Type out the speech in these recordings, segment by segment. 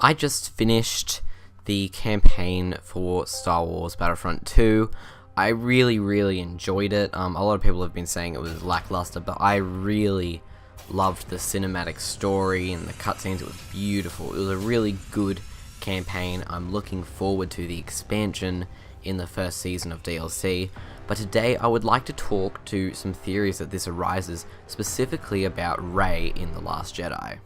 I just finished the campaign for Star Wars Battlefront 2. I really enjoyed it. A lot of people have been saying it was lackluster, but I really loved the cinematic story and the cutscenes. It was beautiful. It was a really good campaign. I'm looking forward to the expansion in the first season of DLC. But today I would like to talk to some theories that this arises, specifically about Rey in The Last Jedi.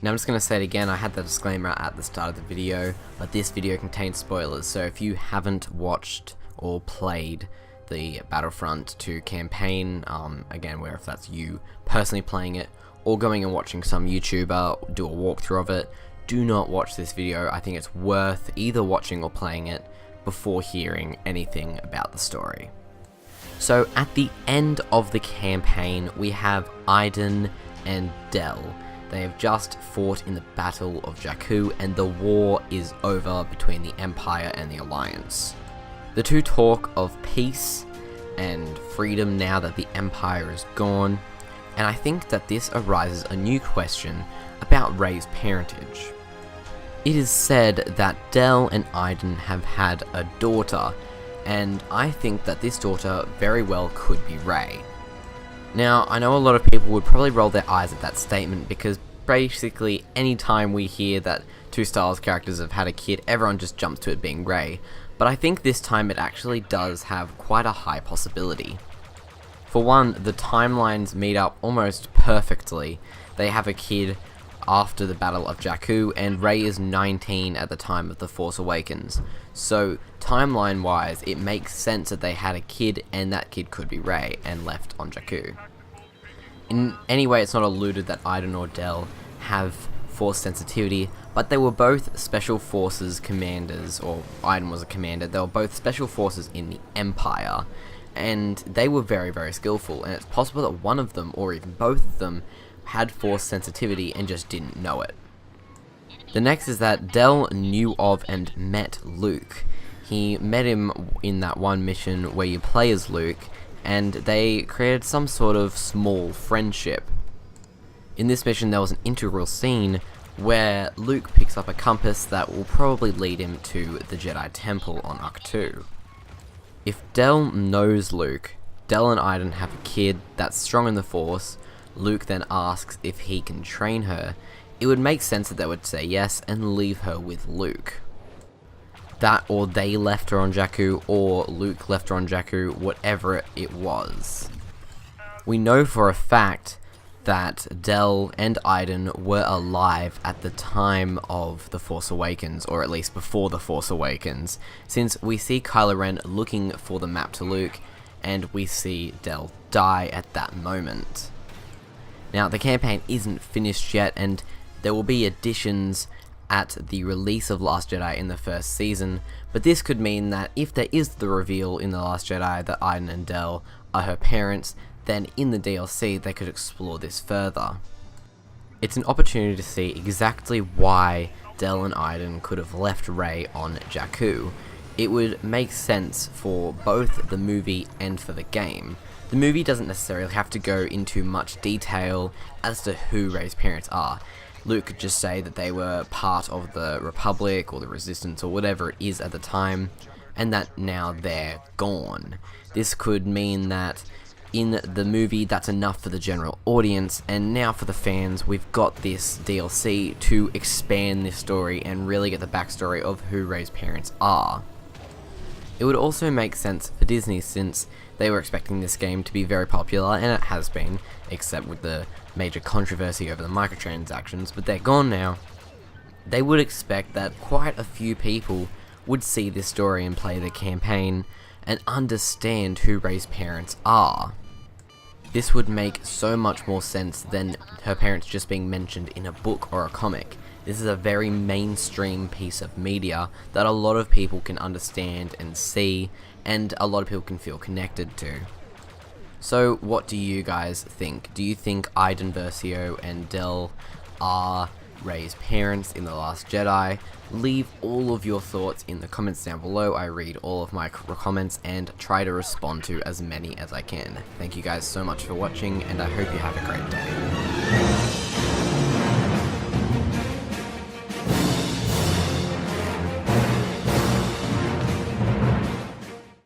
Now I'm just going to say it again, I had the disclaimer at the start of the video, but this video contains spoilers, so if you haven't watched or played the Battlefront 2 campaign, again, where if that's you personally playing it, or going and watching some YouTuber do a walkthrough of it, do not watch this video. I think it's worth either watching or playing it before hearing anything about the story. So at the end of the campaign, we have Iden and Del. They have just fought in the Battle of Jakku, and the war is over between the Empire and the Alliance. The two talk of peace and freedom now that the Empire is gone, and I think that this arises a new question about Rey's parentage. It is said that Del and Iden have had a daughter, and I think that this daughter very well could be Rey. Now, I know a lot of people would probably roll their eyes at that statement because basically anytime we hear that two Star Wars characters have had a kid, everyone just jumps to it being Rey. But I think this time it actually does have quite a high possibility. For one, the timelines meet up almost perfectly. They have a kid after the Battle of Jakku, and Rey is 19 at the time of The Force Awakens. So, timeline-wise, it makes sense that they had a kid, and that kid could be Rey, and left on Jakku. In any way, it's not alluded that Iden or Del have Force sensitivity, but they were both Special Forces commanders, or Iden was a commander. They were both Special Forces in the Empire, and they were very skillful, and it's possible that one of them, or even both of them, had Force sensitivity and just didn't know it. The next is that Del knew of and met Luke. He met him in that one mission where you play as Luke, and they created some sort of small friendship. In this mission there was an integral scene where Luke picks up a compass that will probably lead him to the Jedi Temple on Ahch-To. If Del knows Luke, Del and Iden have a kid that's strong in the Force. Luke then asks if he can train her. It would make sense that they would say yes and leave her with Luke. That, or they left her on Jakku, or Luke left her on Jakku, whatever it was. We know for a fact that Del and Iden were alive at the time of The Force Awakens, or at least before The Force Awakens, since we see Kylo Ren looking for the map to Luke, and we see Del die at that moment. Now, the campaign isn't finished yet, and there will be additions at the release of Last Jedi in the first season, but this could mean that if there is the reveal in The Last Jedi that Iden and Del are her parents, then in the DLC they could explore this further. It's an opportunity to see exactly why Del and Iden could have left Rey on Jakku. It would make sense for both the movie and for the game. The movie doesn't necessarily have to go into much detail as to who Rey's parents are. Luke could just say that they were part of the Republic or the Resistance or whatever it is at the time, and that now they're gone. This could mean that in the movie that's enough for the general audience, and now for the fans we've got this DLC to expand this story and really get the backstory of who Rey's parents are. It would also make sense for Disney since they were expecting this game to be very popular, and it has been, except with the major controversy over the microtransactions, but they're gone now. They would expect that quite a few people would see this story and play the campaign and understand who Rey's parents are. This would make so much more sense than her parents just being mentioned in a book or a comic. This is a very mainstream piece of media that a lot of people can understand and see, and a lot of people can feel connected to. So what do you guys think? Do you think Iden Versio and Del are Rey's parents in The Last Jedi? Leave all of your thoughts in the comments down below. I read all of my comments and try to respond to as many as I can. Thank you guys so much for watching, and I hope you have a great day.